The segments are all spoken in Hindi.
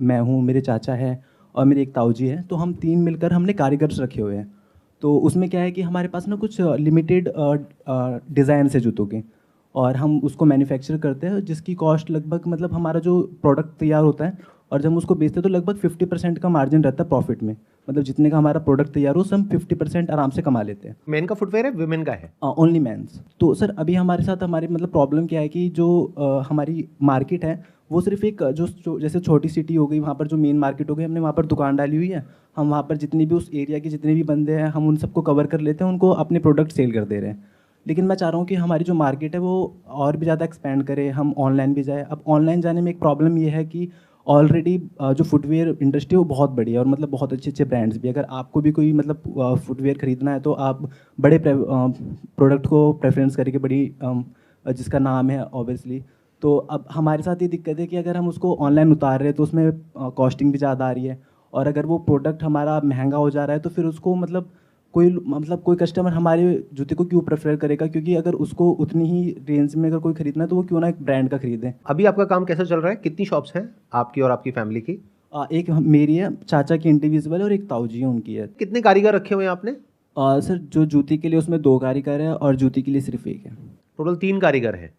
मैं हूँ, मेरे चाचा है और मेरे एक ताऊ जी है। तो हम 3 मिलकर हमने कारीगर्स रखे हुए हैं। तो उसमें क्या है कि हमारे पास ना कुछ लिमिटेड डिज़ाइन्स है जूतों के, और हम उसको मैन्युफैक्चर करते हैं, जिसकी कॉस्ट लगभग, मतलब हमारा जो प्रोडक्ट तैयार होता है और जब हम उसको बेचते हैं तो लगभग 50% का मार्जिन रहता है प्रॉफिट में। मतलब जितने का हमारा प्रोडक्ट तैयार हो, उससे हम 50% आराम से कमा लेते हैं। मेन का फुटवेयर है, विमेन का है? Only mains. तो सर अभी हमारे साथ हमारी मतलब प्रॉब्लम क्या है कि जो हमारी मार्केट है वो सिर्फ एक जैसे छोटी सिटी हो गई, वहाँ पर जो मेन मार्केट हो गई, हमने वहाँ पर दुकान डाली हुई है। हम वहाँ पर जितनी भी उस एरिया के जितने भी बंदे हैं, हम उन सबको कवर कर लेते हैं, उनको अपने प्रोडक्ट सेल कर दे रहे हैं। लेकिन मैं चाह रहा हूँ कि हमारी जो मार्केट है वो और भी ज़्यादा एक्सपेंड करे, हम ऑनलाइन भी जाए। अब ऑनलाइन जाने में एक प्रॉब्लम ये है कि ऑलरेडी जो फुटवेयर इंडस्ट्री है वो बहुत बड़ी है, और मतलब बहुत अच्छे अच्छे ब्रांड्स भी। अगर आपको भी कोई मतलब फुटवेयर खरीदना है तो आप बड़े प्रोडक्ट को प्रेफरेंस करके, बड़ी जिसका नाम है ऑब्वियसली। तो अब हमारे साथ ये दिक्कत है कि अगर हम उसको ऑनलाइन उतार रहे हैं तो उसमें कॉस्टिंग भी ज़्यादा आ रही है, और अगर वो प्रोडक्ट हमारा महंगा हो जा रहा है तो फिर उसको कोई कस्टमर हमारे जूते को क्यों प्रेफर करेगा, क्योंकि अगर उसको उतनी ही रेंज में अगर कोई खरीदना है तो वो क्यों ना एक ब्रांड का खरीदें। अभी आपका काम कैसा चल रहा है? कितनी शॉप्स हैं आपकी और आपकी फैमिली की? एक मेरी है, चाचा की इंडिविजुअल है, और एक ताऊ जी है उनकी है। कितने कारीगर रखे हुए हैं आपने? सर जो जूती के लिए उसमें 2 कारीगर है और जूती के लिए सिर्फ एक है। टोटल 3 कारीगर हैं।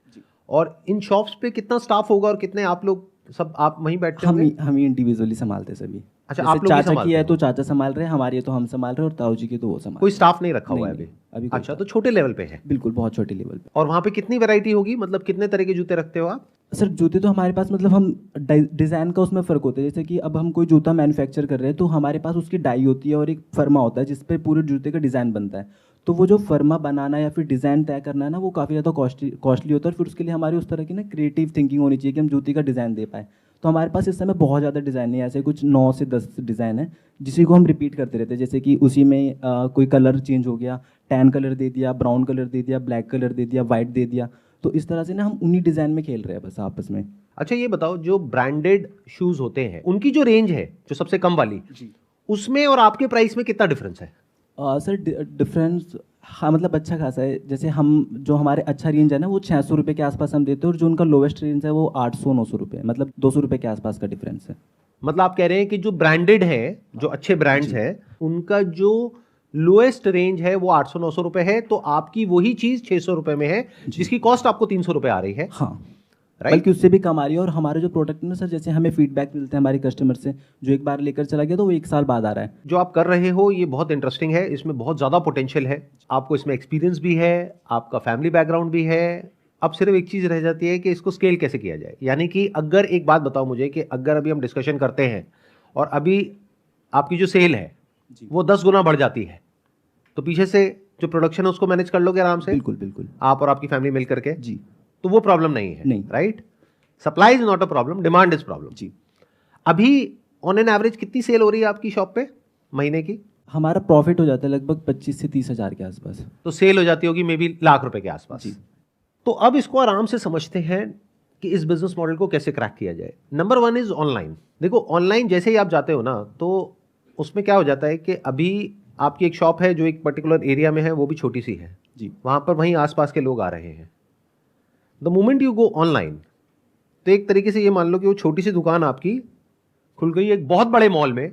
और इन शॉप्स पे कितना स्टाफ होगा और कितने आप लोग, सब आप वहीं बैठते होंगे? हम ही इंडिविजुअली संभालते हैं सभी। अच्छा, जैसे आप लोग ही चाचा की संभालते है हो? तो चाचा संभाल रहे हैं, हमारी है तो हम संभाल रहे हैं, और ताऊ जी की तो वो संभाल कोई रहे हैं। स्टाफ नहीं रखा हुआ है नहीं, अभी? अभी कोई अच्छा, तो staff- छोटे लेवल पे है। बिल्कुल बहुत छोटे लेवल पे। और वहाँ पे कितनी वैरायटी होगी, मतलब कितने तरह के जूते रखते हो आप? सर जूते तो हमारे पास, मतलब हम डिज़ाइन का उसमें फ़र्क होता है। जैसे कि अब हम कोई जूता मैन्युफैक्चर कर रहे हैं तो हमारे पास उसकी डाई होती है और एक फर्मा होता है जिस पे पूरे जूते का डिज़ाइन बनता है। तो वो जो फर्मा बनाना या फिर डिज़ाइन तय करना है ना, वो काफ़ी ज़्यादा कॉस्टली होता है, और फिर उसके लिए हमारी उस तरह की ना क्रिएटिव थिंकिंग होनी चाहिए कि हम जूते का डिज़ाइन दे पाए। तो हमारे पास इस समय बहुत ज़्यादा डिज़ाइन है, ऐसे कुछ 9 से 10 डिज़ाइन है, जिसी को हम रिपीट करते रहते हैं। जैसे कि उसी में कोई कलर चेंज हो गया, टैन कलर दे दिया, ब्राउन कलर दे दिया, ब्लैक कलर दे दिया, वाइट दे दिया। तो इस तरह से ना हम उन्हीं डिज़ाइन में खेल रहे हैं बस आपस में। अच्छा, ये बताओ, जो ब्रांडेड शूज होते हैं उनकी जो रेंज है, जो सबसे कम वाली, जी। उसमें और आपके प्राइस में कितना डिफरेंस है? सर डिफरेंस, हाँ मतलब अच्छा खासा है। जैसे हम जो हमारे अच्छा रेंज है ना वो 600 रुपये के आसपास हम देते हैं, और जो उनका लोवेस्ट रेंज है वो 800-900 रुपये, मतलब 200 रुपये के आसपास का डिफरेंस है। मतलब आप कह रहे हैं कि जो ब्रांडेड है, जो अच्छे ब्रांड्स जी। हैं, उनका जो लोएस्ट रेंज है वो 800-900 रुपए है, तो आपकी वही चीज 600 रुपए में है, जी। जिसकी कॉस्ट आपको 300 रुपए आ रही है। हाँ, राइट? बल्कि उससे भी कम आ रही है। और हमारे जो प्रोडक्ट है ना सर, जैसे हमें फीडबैक मिलते हैं हमारे कस्टमर से, जो एक बार लेकर चला गया तो वो 1 साल बाद आ रहा है। जो आप कर रहे हो ये बहुत इंटरेस्टिंग है, इसमें बहुत ज़्यादा पोटेंशियल है, आपको इसमें एक्सपीरियंस भी है, आपका फैमिली बैकग्राउंड भी है। अब सिर्फ एक चीज़ रह जाती है कि इसको स्केल कैसे किया जाए। यानी कि अगर एक बात बताओ मुझे कि अगर अभी हम डिस्कशन करते हैं और अभी आपकी जो सेल है जी। वो 10 गुना बढ़ जाती है, तो पीछे से जो प्रोडक्शन है उसको मैनेज कर लोगे आराम से? बिल्कुल बिल्कुल। आप और आपकी फैमिली मिल करके? जी। तो वो प्रॉब्लम नहीं है। नहीं। Right? Supply is not a problem, demand is problem. जी। अभी ऑन एन एवरेज कितनी सेल हो रही है आपकी शॉप पे महीने की? हमारा प्रॉफिट हो जाता है लगभग 25 से 30 हज़ार के आसपास। तो सेल हो जाती होगी मे बी लाख रुपए के आसपास। जी। तो अब इसको आराम से समझते हैं कि इस बिजनेस मॉडल को कैसे क्रैक किया जाए। Number 1 is online. देखो, ऑनलाइन जैसे ही आप जाते हो ना, तो उसमें क्या हो जाता है कि अभी आपकी एक शॉप है जो एक पर्टिकुलर एरिया में है, वो भी छोटी सी है, जी। वहां पर वहीं आसपास के लोग आ रहे हैं। The moment you go online, तो एक तरीके से ये मान लो कि वो छोटी सी दुकान आपकी खुल गई एक बहुत बड़े मॉल में,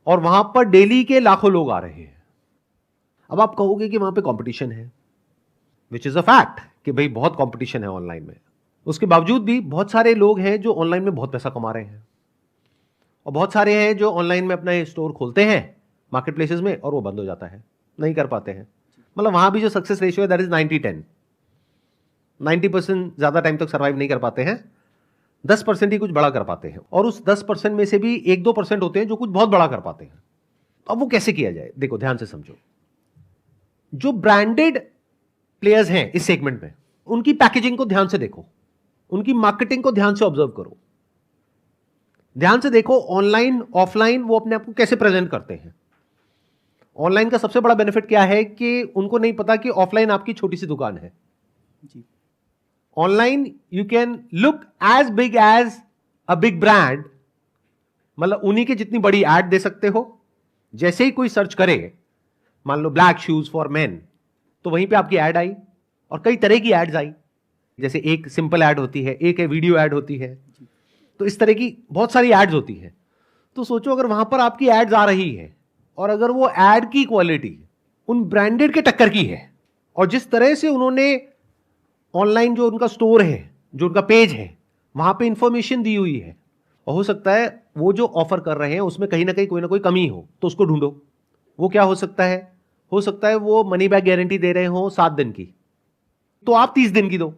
और वहां पर डेली के लाखों लोग आ रहे हैं। अब आप कहोगे कि वहां पे कंपटीशन है, विच इज अ फैक्ट कि भाई बहुत कंपटीशन है ऑनलाइन में। उसके बावजूद भी बहुत सारे लोग हैं जो ऑनलाइन में बहुत पैसा कमा रहे हैं, और बहुत सारे हैं जो ऑनलाइन में अपना स्टोर खोलते हैं मार्केट प्लेसेस में, और वो बंद हो जाता है, नहीं कर पाते हैं। मतलब वहां भी जो सक्सेस रेशियो है दैट इज 90-10। 90% ज्यादा टाइम तक सर्वाइव नहीं कर पाते हैं, 10% ही कुछ बड़ा कर पाते हैं, और उस 10% में से भी 1-2% होते हैं जो कुछ बहुत बड़ा कर पाते हैं। तो अब वो कैसे किया जाए? देखो, ध्यान से समझो। जो ब्रांडेड प्लेयर्स हैं इस सेगमेंट में, उनकी पैकेजिंग को ध्यान से देखो, उनकी मार्केटिंग को ध्यान से ऑब्जर्व करो, ध्यान से देखो ऑनलाइन ऑफलाइन वो अपने आप को कैसे प्रेजेंट करते हैं। ऑनलाइन का सबसे बड़ा बेनिफिट क्या है कि उनको नहीं पता कि ऑफलाइन आपकी छोटी सी दुकान है। जी। Online you can look as big as a big brand, मतलब उन्हीं के जितनी बड़ी एड दे सकते हो। जैसे ही कोई सर्च करे, मान लो ब्लैक शूज फॉर मेन, तो वहीं पे आपकी एड आई, और कई तरह की एड्स आई। जैसे एक सिंपल एड होती है, एक वीडियो एड होती है, तो इस तरह की बहुत सारी एड्स होती है। तो सोचो अगर वहां पर आपकी एड्स आ रही है और अगर वो एड की क्वालिटी उन ब्रांडेड के टक्कर की है, और जिस तरह से उन्होंने ऑनलाइन जो उनका स्टोर है, जो उनका पेज है, वहां पे इंफॉर्मेशन दी हुई है, और हो सकता है वो जो ऑफर कर रहे हैं उसमें कहीं ना कोई कमी हो, तो उसको ढूंढो। वो क्या हो सकता है? हो सकता है वो मनी बैक गारंटी दे रहे हो 7 दिन की, तो आप 30 दिन की दो।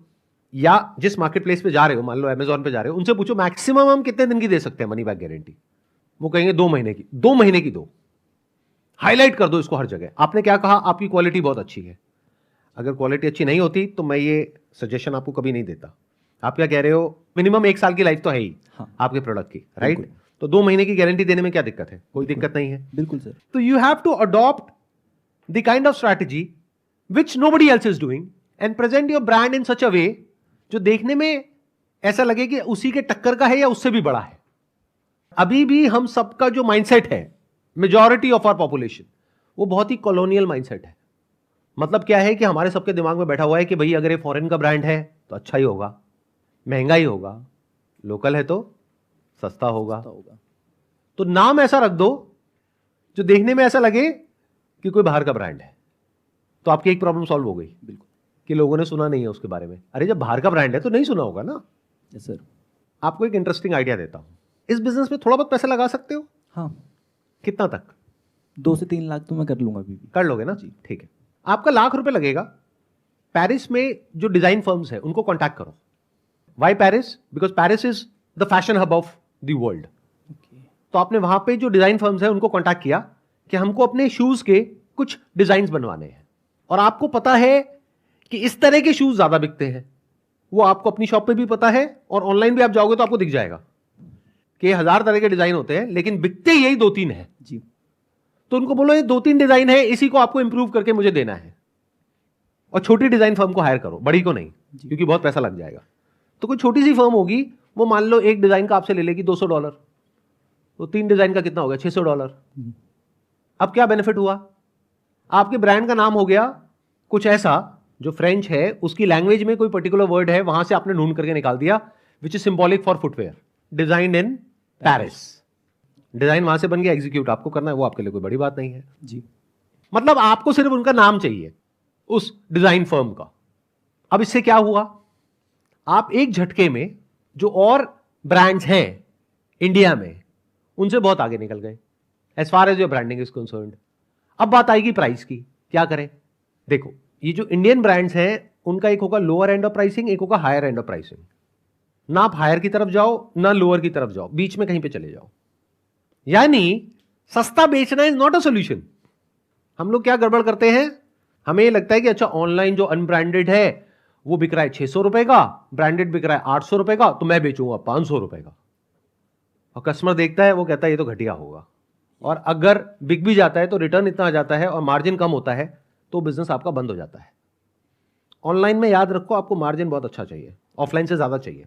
या जिस मार्केट प्लेस पे जा रहे हो, मान लो अमेजॉन पे जा रहे हो, उनसे पूछो मैक्सिमम हम कितने दिन की दे सकते हैं मनी बैक गारंटी। वो कहेंगे 2 महीने की। 2 महीने की दो, हाईलाइट कर दो इसको हर जगह। आपने क्या कहा? आपकी क्वालिटी बहुत अच्छी है। अगर क्वालिटी अच्छी नहीं होती तो मैं ये सजेशन आपको कभी नहीं देता। आप क्या कह रहे हो? मिनिमम 1 साल की लाइफ तो है ही आपके प्रोडक्ट की, राइट? तो 2 महीने की गारंटी देने में क्या दिक्कत है? कोई दिक्कत नहीं है। बिल्कुल सर। तो you have to adopt the kind of strategy which nobody else is doing and present your brand in such a way जो देखने में ऐसा लगे कि उसी के टक्कर का है या उससे भी बड़ा है। अभी भी हम सबका जो माइंडसेट है, मेजॉरिटी ऑफ आवर पॉपुलेशन, वो बहुत ही कॉलोनियल माइंडसेट है। मतलब क्या है कि हमारे सबके दिमाग में बैठा हुआ है कि भाई अगर ये फॉरेन का ब्रांड है तो अच्छा ही होगा, महंगा ही होगा, लोकल है तो सस्ता होगा। तो नाम ऐसा रख दो जो देखने में ऐसा लगे कि कोई बाहर का ब्रांड है, तो आपकी एक प्रॉब्लम सॉल्व हो गई। बिल्कुल, कि लोगों ने सुना नहीं है उसके बारे में। अरे जब बाहर का ब्रांड है तो नहीं सुना होगा ना। Yes sir. आपको एक इंटरेस्टिंग आइडिया देता हूं। इस बिजनेस में थोड़ा बहुत पैसा लगा सकते हो। हाँ, कितना तक? 2 से 3 लाख तो मैं कर लूंगा अभी भी। कर लोगे ना जी? ठीक है, आपका ₹1,00,000 लगेगा। पेरिस में जो डिजाइन फर्म्स है उनको कॉन्टैक्ट करो। Why Paris? Because Paris is the fashion hub of the world. तो आपने वहां पे जो डिजाइन फर्म्स है उनको कॉन्टैक्ट किया कि हमको अपने शूज के कुछ डिजाइन बनवाने हैं, और आपको पता है कि इस तरह के शूज ज्यादा बिकते हैं। वो आपको अपनी शॉप पे भी पता है, और ऑनलाइन भी आप जाओगे तो आपको दिख जाएगा कि 1000 तरह के डिजाइन होते हैं, लेकिन बिकते यही 2-3 है जी। तो उनको बोलो ये 2-3 डिजाइन है, इसी को आपको इंप्रूव करके मुझे देना है। और छोटी डिजाइन फर्म को हायर करो, बड़ी को नहीं, क्योंकि बहुत पैसा लग जाएगा। तो कोई छोटी सी फर्म होगी, वो मान लो एक डिजाइन का आपसे ले लेगी $200, तो 3 डिजाइन का कितना हो गया? $600। अब क्या बेनिफिट हुआ? आपके ब्रांड का नाम हो गया कुछ ऐसा जो फ्रेंच है, उसकी लैंग्वेज में कोई पर्टिकुलर वर्ड है, वहां से आपने ढूंढ करके निकाल दिया, which is symbolic for footwear, design in Paris. Design वहां से बन गया, एग्जीक्यूट आपको करना है, वो आपके लिए कोई बड़ी बात नहीं है जी। मतलब आपको सिर्फ उनका नाम चाहिए उस डिजाइन फर्म का। अब इससे क्या हुआ? आप एक झटके में जो और ब्रांड्स हैं इंडिया में उनसे बहुत आगे निकल गए as far as your branding is concerned. अब बात आएगी प्राइस की, क्या करें? देखो, ये जो इंडियन ब्रांड्स हैं उनका एक होगा लोअर एंड ऑफ प्राइसिंग, एक होगा हायर एंड ऑफ प्राइसिंग। ना आप हायर की तरफ जाओ ना लोअर की तरफ जाओ, बीच में कहीं पे चले जाओ। यानी सस्ता बेचना इज नॉट अ सोल्यूशन। हम लोग क्या गड़बड़ करते हैं? हमें लगता है कि अच्छा ऑनलाइन जो अनब्रांडेड है वो बिक रहा है ₹600 का, ब्रांडेड बिक रहा है ₹800 का, तो मैं बेचूंगा ₹500 का। और कस्टमर देखता है, वो कहता है ये तो घटिया होगा। और अगर बिक भी जाता है तो रिटर्न इतना आ जाता है और मार्जिन कम होता है, तो बिजनेस आपका बंद हो जाता है। ऑनलाइन में याद रखो, आपको मार्जिन बहुत अच्छा चाहिए, ऑफलाइन से ज्यादा चाहिए,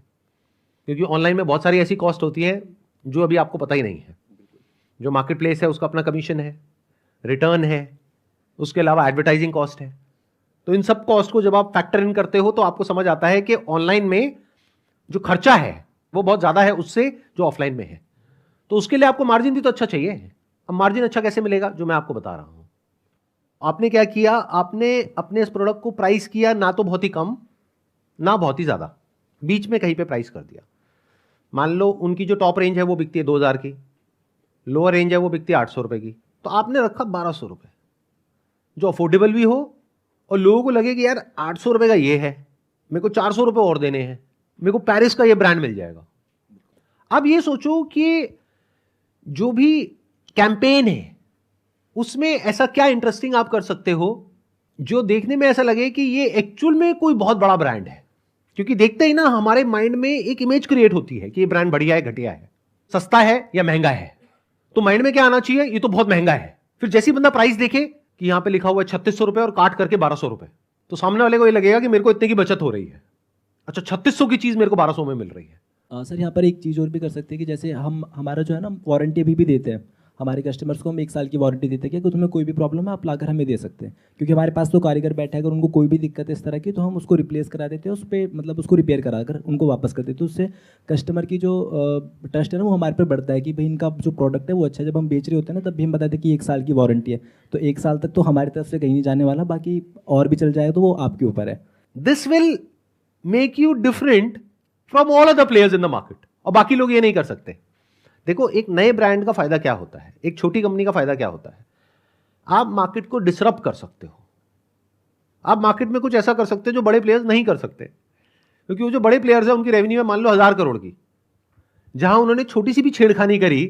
क्योंकि ऑनलाइन में बहुत सारी ऐसी कॉस्ट होती है जो अभी आपको पता ही नहीं है। जो मार्केट प्लेस है उसका अपना कमीशन है, रिटर्न है, उसके अलावा एडवर्टाइजिंग कॉस्ट है। तो इन सब कॉस्ट को जब आप फैक्टर इन करते हो तो आपको समझ आता है कि ऑनलाइन में जो खर्चा है वो बहुत ज्यादा है उससे जो ऑफलाइन में है। तो उसके लिए आपको मार्जिन भी तो अच्छा चाहिए। अब मार्जिन अच्छा कैसे मिलेगा? जो मैं आपको बता रहा हूं। आपने क्या किया? आपने अपने इस प्रोडक्ट को प्राइस किया ना तो बहुत ही कम ना बहुत ही ज्यादा, बीच में कहीं पे प्राइस कर दिया। मान लो उनकी जो टॉप रेंज है वो बिकती है 2000 की, लोअर रेंज है वो बिकती है ₹800 की, तो आपने रखा ₹1200, जो अफोर्डेबल भी हो और लोगों को लगे कि यार ₹800 का ये है, मेरे को ₹400 और देने हैं, मेरे को पेरिस का ये ब्रांड मिल जाएगा। अब ये सोचो कि जो भी कैंपेन है उसमें ऐसा क्या इंटरेस्टिंग आप कर सकते हो जो देखने में ऐसा लगे कि ये एक्चुअल में कोई बहुत बड़ा ब्रांड है। क्योंकि देखते ही ना हमारे माइंड में एक इमेज क्रिएट होती है कि ये ब्रांड बढ़िया है, घटिया है, सस्ता है या महंगा है। तो माइंड में क्या आना चाहिए? ये तो बहुत महंगा है। फिर जैसे ही बंदा प्राइस देखे कि यहां पे लिखा हुआ है ₹3600 और काट करके ₹1200, तो सामने वाले को ये लगेगा कि मेरे को इतने की बचत हो रही है। अच्छा, 3600 की चीज मेरे को 1200 में मिल रही है। सर यहाँ पर एक चीज़ और भी कर सकते हैं कि जैसे हम हमारा जो है ना वारंटी अभी भी देते हैं। हमारे कस्टमर्स को हम 1 साल की वारंटी देते हैं कि तुम्हें कोई भी प्रॉब्लम है आप लाकर हमें दे सकते हैं, क्योंकि हमारे पास तो कारीगर बैठे हैं, अगर उनको कोई भी दिक्कत है इस तरह की तो हम उसको रिप्लेस करा देते हैं, उस पर मतलब उसको रिपेयर करा कर उनको वापस कर देते हैं। तो उससे कस्टमर की जो ट्रस्ट है ना वो हमारे पर बढ़ता है कि भाई इनका जो प्रोडक्ट है वो अच्छा है। जब हम बेच रहे होते हैं ना तब भी हम बताते हैं कि 1 साल की वारंटी है, तो 1 साल तक तो हमारी तरफ से कहीं नहीं जाने वाला, बाकी और भी चल जाएगा तो वो आपके ऊपर है। This will make you different from all other players in the market, और बाकी लोग ये नहीं कर सकते। देखो, एक नए ब्रांड का फायदा क्या होता है, एक छोटी कंपनी का फायदा क्या होता है, आप मार्केट को डिसरप्ट कर सकते हो। आप मार्केट में कुछ ऐसा कर सकते हो जो बड़े प्लेयर्स नहीं कर सकते, क्योंकि वो जो बड़े प्लेयर्स हैं उनकी रेवेन्यू है मान लो 1000 करोड़ की, जहां उन्होंने छोटी सी भी छेड़खानी करी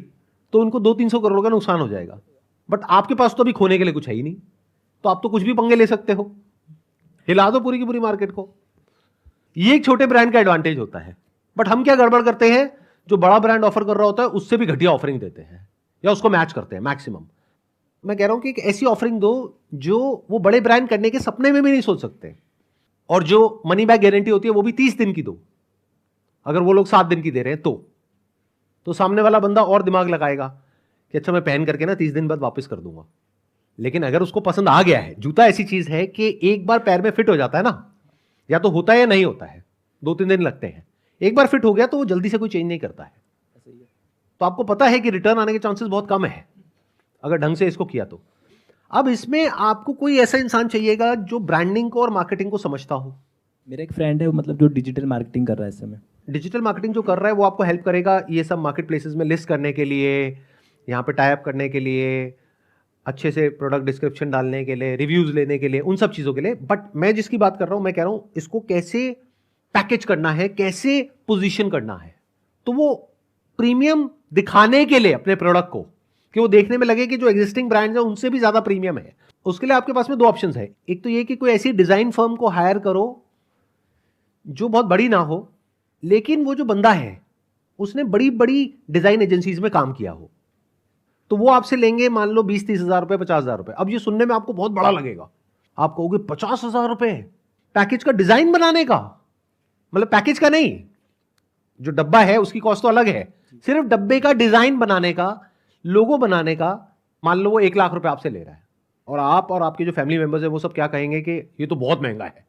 तो उनको 200-300 करोड़ का नुकसान हो जाएगा। बट आपके पास तो अभी खोने के लिए कुछ है ही नहीं, तो आप तो कुछ भी पंगे ले सकते हो, हिला दो पूरी की पूरी मार्केट को। ये एक छोटे ब्रांड का एडवांटेज होता है। बट हम क्या गड़बड़ करते हैं, जो बड़ा ब्रांड ऑफर कर रहा होता है उससे भी घटिया ऑफरिंग देते हैं या उसको मैच करते हैं मैक्सिमम। मैं कह रहा हूं कि एक ऐसी ऑफरिंग दो जो वो बड़े ब्रांड करने के सपने में भी नहीं सोच सकते, और जो मनी बैक गारंटी होती है वो भी 30 दिन की दो। अगर वो लोग 7 दिन की दे रहे हैं तो सामने वाला बंदा और दिमाग लगाएगा कि अच्छा मैं पहन करके ना 30 दिन बाद वापस कर दूंगा। लेकिन अगर उसको पसंद आ गया है, जूता ऐसी चीज है कि एक बार पैर में फिट हो जाता है ना, या तो होता है या नहीं होता है, 2-3 दिन लगते हैं, एक बार फिट हो गया तो वो जल्दी से कोई चेंज नहीं करता है। तो आपको पता है कि रिटर्न आने के चांसेस बहुत कम है अगर ढंग से इसको किया तो। अब इसमें आपको कोई ऐसा इंसान चाहिएगा जो ब्रांडिंग को और मार्केटिंग को समझता हो। मेरा एक फ्रेंड है, वो मतलब जो डिजिटल मार्केटिंग कर रहा है इस समय। डिजिटल मार्केटिंग जो कर रहा है वो आपको हेल्प करेगा ये सब मार्केट प्लेसेस में लिस्ट करने के लिए, यहाँ पे टाई अप करने के लिए, अच्छे से प्रोडक्ट डिस्क्रिप्शन डालने के लिए, रिव्यूज लेने के लिए, उन सब चीज़ों के लिए। बट मैं जिसकी बात कर रहा हूँ, मैं कह रहा हूँ इसको कैसे पैकेज करना है, कैसे पोजीशन करना है, तो वो प्रीमियम दिखाने के लिए अपने प्रोडक्ट को, कि वो देखने में लगे कि जो एग्जिस्टिंग ब्रांड्स हैं उनसे भी ज़्यादा प्रीमियम है। उसके लिए आपके पास में 2 ऑप्शंस है। एक तो ये कि कोई ऐसी डिज़ाइन फर्म को हायर करो जो बहुत बड़ी ना हो, लेकिन वो जो बंदा है उसने बड़ी बड़ी डिज़ाइन एजेंसीज में काम किया हो, तो वो आपसे लेंगे मान लो 20-30 हज़ार रुपए, 50 हज़ार रुपए। अब ये सुनने में आपको बहुत बड़ा लगेगा, आप कहोगे 50 हज़ार रुपए पैकेज का डिज़ाइन बनाने का, मतलब पैकेज का नहीं, जो डब्बा है उसकी कॉस्ट तो अलग है, सिर्फ डब्बे का डिज़ाइन बनाने का, लोगो बनाने का, मान लो वो 1 लाख रुपए आपसे ले रहा है, और आप और आपके जो फैमिली मेंबर्स हैं वो सब क्या कहेंगे कि ये तो बहुत महंगा है,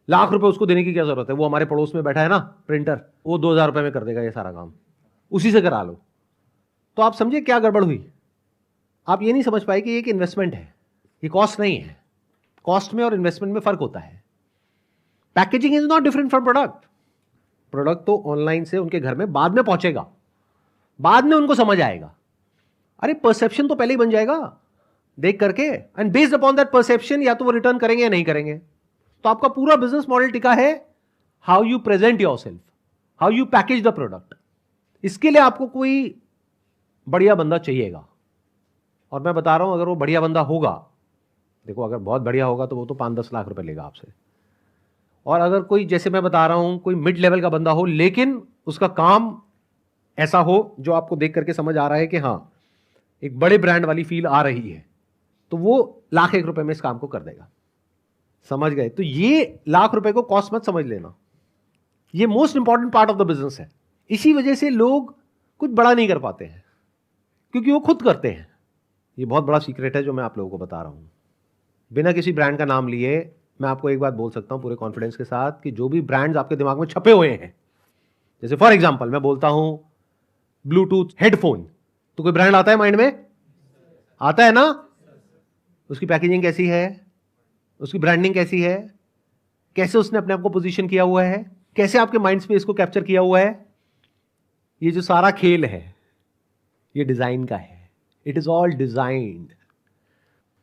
लाख रुपए उसको देने की क्या जरूरत है, वो हमारे पड़ोस में बैठा है ना प्रिंटर, वो 2000 रुपए में कर देगा ये सारा काम, उसी से करा लो। तो आप समझिए क्या गड़बड़ हुई। आप ये नहीं समझ पाए कि ये एक इन्वेस्टमेंट है, ये कॉस्ट नहीं है। कॉस्ट में और इन्वेस्टमेंट में फर्क होता है। Packaging is not different from product. Product तो ऑनलाइन से उनके घर में बाद में पहुंचेगा, बाद में उनको समझ आएगा। अरे परसेप्शन तो पहले ही बन जाएगा देख करके, and based upon that perception या तो वो रिटर्न करेंगे या नहीं करेंगे। तो आपका पूरा बिजनेस मॉडल टिका है how you present yourself, how you package the product. इसके लिए आपको कोई बढ़िया बंदा चाहिएगा, और मैं बता रहा हूं अगर वो बढ़िया बंदा होगा, देखो अगर बहुत बढ़िया होगा तो वो तो 5-10 लाख रुपए लेगा आपसे, और अगर कोई जैसे मैं बता रहा हूं कोई मिड लेवल का बंदा हो लेकिन उसका काम ऐसा हो जो आपको देख करके समझ आ रहा है कि हाँ एक बड़े ब्रांड वाली फील आ रही है, तो वो ₹1,00,000 में इस काम को कर देगा। समझ गए? तो ये ₹1,00,000 को कॉस्ट मत समझ लेना, ये most important part of the business है। इसी वजह से लोग कुछ बड़ा नहीं कर पाते हैं, क्योंकि वो खुद करते हैं। ये बहुत बड़ा सीक्रेट है जो मैं आप लोगों को बता रहा हूं। बिना किसी ब्रांड का नाम लिए मैं आपको एक बात बोल सकता हूं पूरे कॉन्फिडेंस के साथ कि जो भी ब्रांड्स आपके दिमाग में छपे हुए हैं, जैसे फॉर एग्जांपल मैं बोलता हूं ब्लूटूथ हेडफोन, तो कोई ब्रांड आता है माइंड में? आता है ना? उसकी पैकेजिंग कैसी है, उसकी ब्रांडिंग कैसी है, कैसे उसने अपने आप को पोजीशन किया हुआ है, कैसे आपके माइंड स्पेस को कैप्चर किया हुआ है, ये जो सारा खेल है ये डिजाइन का है। It is all designed.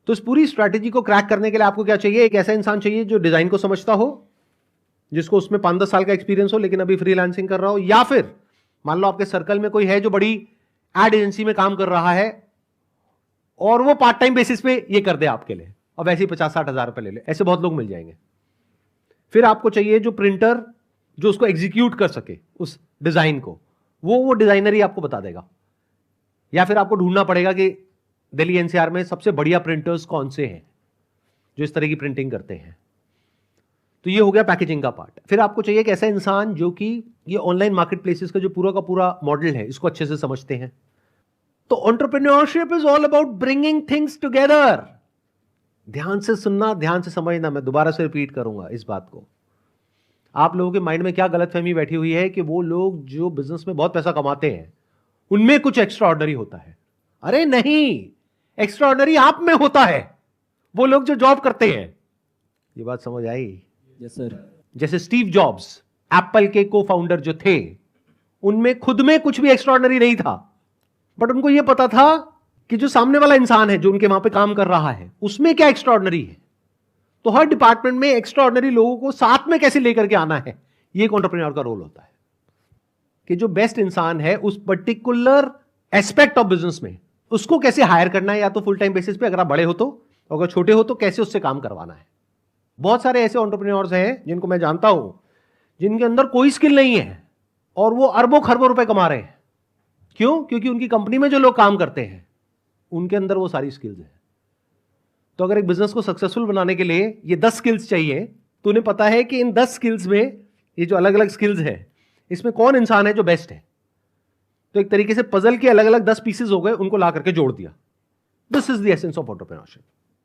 तो इस पूरी स्ट्रैटेजी को क्रैक करने के लिए आपको क्या चाहिए? एक ऐसा इंसान चाहिए जो डिजाइन को समझता हो, जिसको उसमें 5-10 साल का एक्सपीरियंस हो लेकिन अभी फ्रीलांसिंग कर रहा हो, या फिर मान लो आपके सर्कल में कोई है जो बड़ी एड एजेंसी में काम कर रहा है और वो पार्ट टाइम बेसिस पे ये कर दे आपके लिए, और वैसे ही 50-60 हज़ार रुपए ले ले। ऐसे बहुत लोग मिल जाएंगे। फिर आपको चाहिए जो प्रिंटर जो उसको एग्जीक्यूट कर सके उस डिजाइन को, वो डिजाइनर ही आपको बता देगा, या फिर आपको ढूंढना पड़ेगा कि दिल्ली एनसीआर में सबसे बढ़िया प्रिंटर्स कौन से हैं जो इस तरह की प्रिंटिंग करते हैं। तो ये हो गया पैकेजिंग का पार्ट। फिर आपको चाहिए एक ऐसा इंसान जो कि ये ऑनलाइन मार्केट प्लेसेस का जो पूरा का पूरा मॉडल है इसको अच्छे से समझते हैं, तो entrepreneurship is all about bringing things together. ध्यान से सुनना, ध्यान से समझना। मैं दोबारा से रिपीट करूंगा इस बात को। आप लोगों के माइंड में क्या गलतफहमी बैठी हुई है कि वो लोग जो बिजनेस में बहुत पैसा कमाते हैं उनमें कुछ एक्स्ट्रा ऑर्डिनरी होता है। अरे नहीं, एक्स्ट्रा ऑर्डिनरी आप में होता है, वो लोग जो जॉब करते हैं। ये बात समझ आई? Yes sir. जैसे स्टीव जॉब्स एप्पल के को फाउंडर जो थे, उनमें खुद में कुछ भी एक्स्ट्रा ऑर्डिनरी नहीं था, बट उनको यह पता था कि जो सामने वाला इंसान है जो उनके वहां पे काम कर रहा है उसमें क्या एक्स्ट्रा ऑर्डिनरी है। तो हर डिपार्टमेंट में एक्स्ट्रा ऑर्डिनरी लोगों को साथ में कैसे लेकर के आना है, ये एक एंटरप्रेन्योर का रोल होता है कि जो बेस्ट इंसान है उस पर्टिकुलर एस्पेक्ट ऑफ बिजनेस में उसको कैसे हायर करना है, या तो फुल टाइम बेसिस पे अगर आप बड़े हो तो, अगर छोटे हो तो कैसे उससे काम करवाना है। बहुत सारे ऐसे एंटरप्रेन्योर्स हैं जिनको मैं जानता हूं जिनके अंदर कोई स्किल नहीं है और वो अरबों खरबों रुपए कमा रहे हैं। क्यों? क्योंकि उनकी कंपनी में जो लोग काम करते हैं उनके अंदर वो सारी स्किल्स हैं। तो अगर एक बिजनेस को सक्सेसफुल बनाने के लिए ये 10 स्किल्स चाहिए, तो उन्हें पता है कि इन 10 स्किल्स में, ये जो अलग अलग स्किल्स है, इसमें कौन इंसान है जो बेस्ट है। तो एक तरीके से पजल के अलग अलग 10 पीसेस हो गए, उनको ला करके जोड़ दिया। This is the essence of entrepreneurship.